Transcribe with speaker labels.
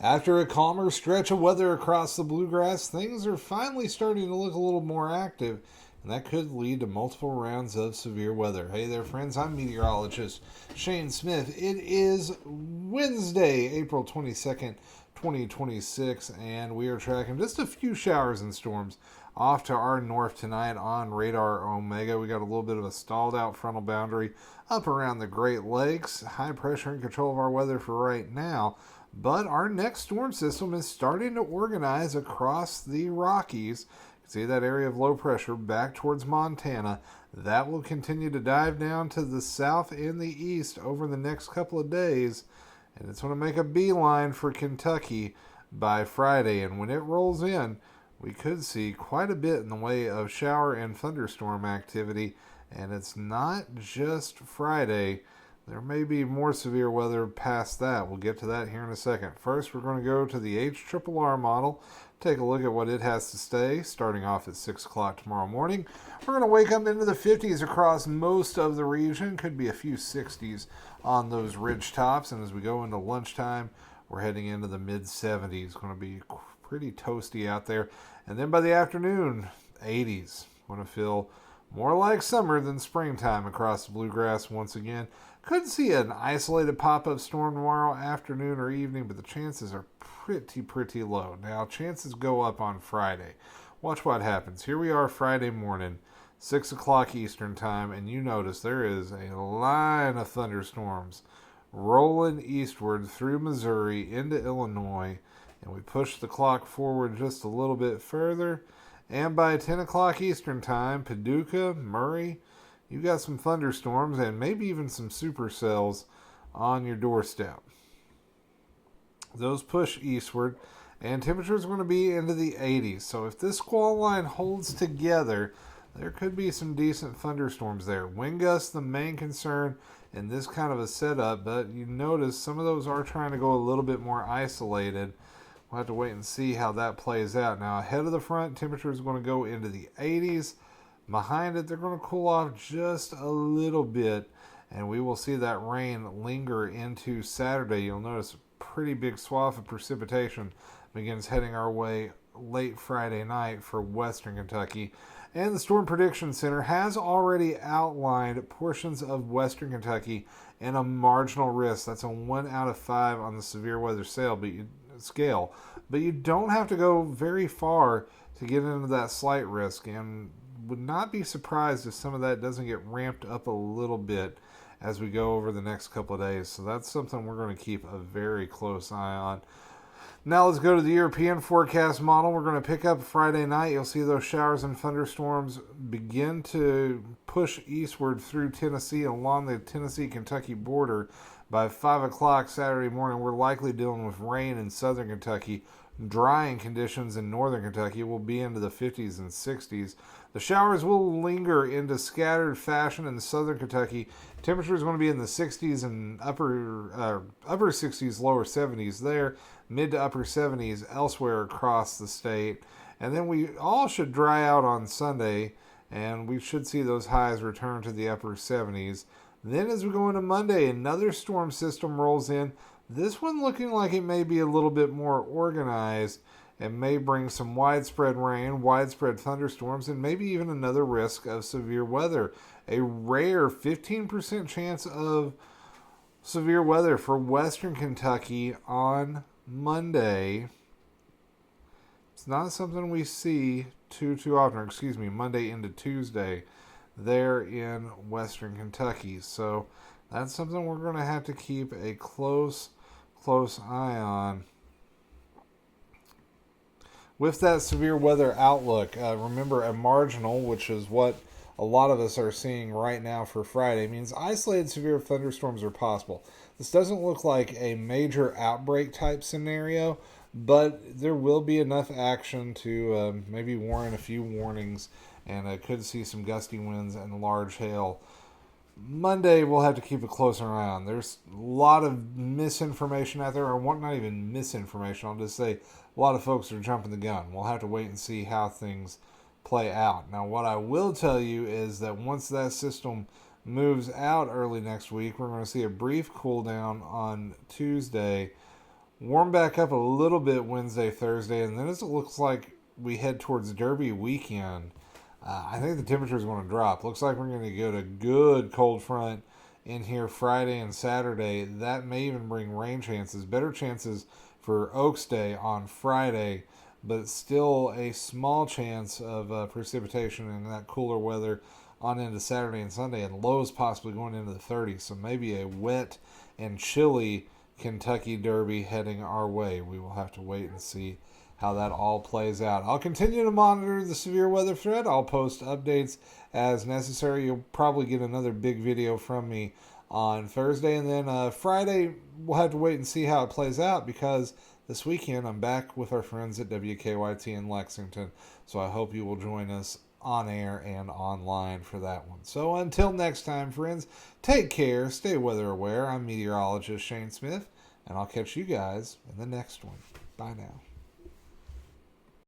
Speaker 1: After a calmer stretch of weather across the bluegrass, things are finally starting to look a little more active, and that could lead to multiple rounds of severe weather. Hey there, friends. I'm meteorologist Shane Smith. It is Wednesday, April 22nd, 2026, and we are tracking just a few showers and storms off to our north tonight on Radar Omega. We got a little bit of a stalled out frontal boundary up around the Great Lakes. High pressure in control of our weather for right now. But our next storm system is starting to organize across the Rockies. You can see that area of low pressure back towards Montana. That will continue to dive down to the south and the east over the next couple of days. And it's going to make a beeline for Kentucky by Friday. And when it rolls in, we could see quite a bit in the way of shower and thunderstorm activity. And it's not just Friday. There may be more severe weather past that. We'll get to that here in a second. First, we're going to go to the HRRR model, take a look at what it has to say, starting off at 6 o'clock tomorrow morning. We're going to wake up into the 50s across most of the region. Could be a few 60s on those ridge tops. And as we go into lunchtime, we're heading into the mid-70s. Going to be pretty toasty out there. And then by the afternoon, 80s. Going to feel more like summer than springtime across the bluegrass once again. Could see an isolated pop-up storm tomorrow afternoon or evening, but the chances are pretty low. Now, chances go up on Friday. Watch what happens. Here we are Friday morning, 6 o'clock Eastern time, and you notice there is a line of thunderstorms rolling eastward through Missouri into Illinois, and we push the clock forward just a little bit further, and by 10 o'clock Eastern time, Paducah, Murray, you got some thunderstorms and maybe even some supercells on your doorstep. Those push eastward, and temperatures are going to be into the 80s. So if this squall line holds together, there could be some decent thunderstorms there. Wind gusts, the main concern in this kind of a setup, but you notice some of those are trying to go a little bit more isolated. We'll have to wait and see how that plays out. Now, ahead of the front, temperature is going to go into the 80s. Behind it, they're going to cool off just a little bit, and we will see that rain linger into Saturday. You'll notice a pretty big swath of precipitation begins heading our way late Friday night for western Kentucky. And the Storm Prediction Center has already outlined portions of western Kentucky and a marginal risk. That's a 1 out of 5 on the severe weather scale. But you don't have to go very far to get into that slight risk, and would not be surprised if some of that doesn't get ramped up a little bit as we go over the next couple of days. So that's something we're going to keep a very close eye on. Now let's go to the European forecast model. We're going to pick up Friday night. You'll see those showers and thunderstorms begin to push eastward through Tennessee along the Tennessee-Kentucky border. By 5 o'clock Saturday morning, we're likely dealing with rain in southern Kentucky. Drying conditions in northern Kentucky will be into the 50s and 60s. The showers will linger into scattered fashion in southern Kentucky. Temperature is going to be in the 60s and upper 60s, lower 70s there, mid to upper 70s elsewhere across the state. And then we all should dry out on Sunday, and we should see those highs return to the upper 70s. Then as we go into Monday, another storm system rolls in. This one looking like it may be a little bit more organized and may bring some widespread rain, widespread thunderstorms, and maybe even another risk of severe weather. A rare 15% chance of severe weather for western Kentucky on Monday. It's not something we see too often, Monday into Tuesday there in western Kentucky. So that's something we're going to have to keep a close eye on. With that severe weather outlook, remember a marginal, which is what a lot of us are seeing right now for Friday, means isolated severe thunderstorms are possible. This doesn't look like a major outbreak type scenario, but there will be enough action to maybe warrant a few warnings, and could see some gusty winds and large hail. Monday, we'll have to keep a closer eye on. There's a lot of misinformation out there, or not even misinformation, I'll just say a lot of folks are jumping the gun. We'll have to wait and see how things play out. Now, what I will tell you is that once that system moves out early next week, we're going to see a brief cool down on Tuesday Warm back up a little bit Wednesday, Thursday, and then as it looks like we head towards Derby weekend, I think the temperature is going to drop. Looks like we're going to get a good cold front in here Friday and Saturday. That may even bring rain chances, better chances for Oaks Day on Friday, but still a small chance of precipitation in that cooler weather on into Saturday and Sunday, and lows possibly going into the 30s. So maybe a wet and chilly Kentucky Derby heading our way. We will have to wait and see how that all plays out. I'll continue to monitor the severe weather thread. I'll post updates as necessary. You'll probably get another big video from me on Thursday, and then Friday we'll have to wait and see how it plays out, because this weekend I'm back with our friends at WKYT in Lexington. So I hope you will join us on air and online for that one. So until next time, friends, take care, stay weather aware. I'm meteorologist Shane Smith, and I'll catch you guys in the next one. Bye now.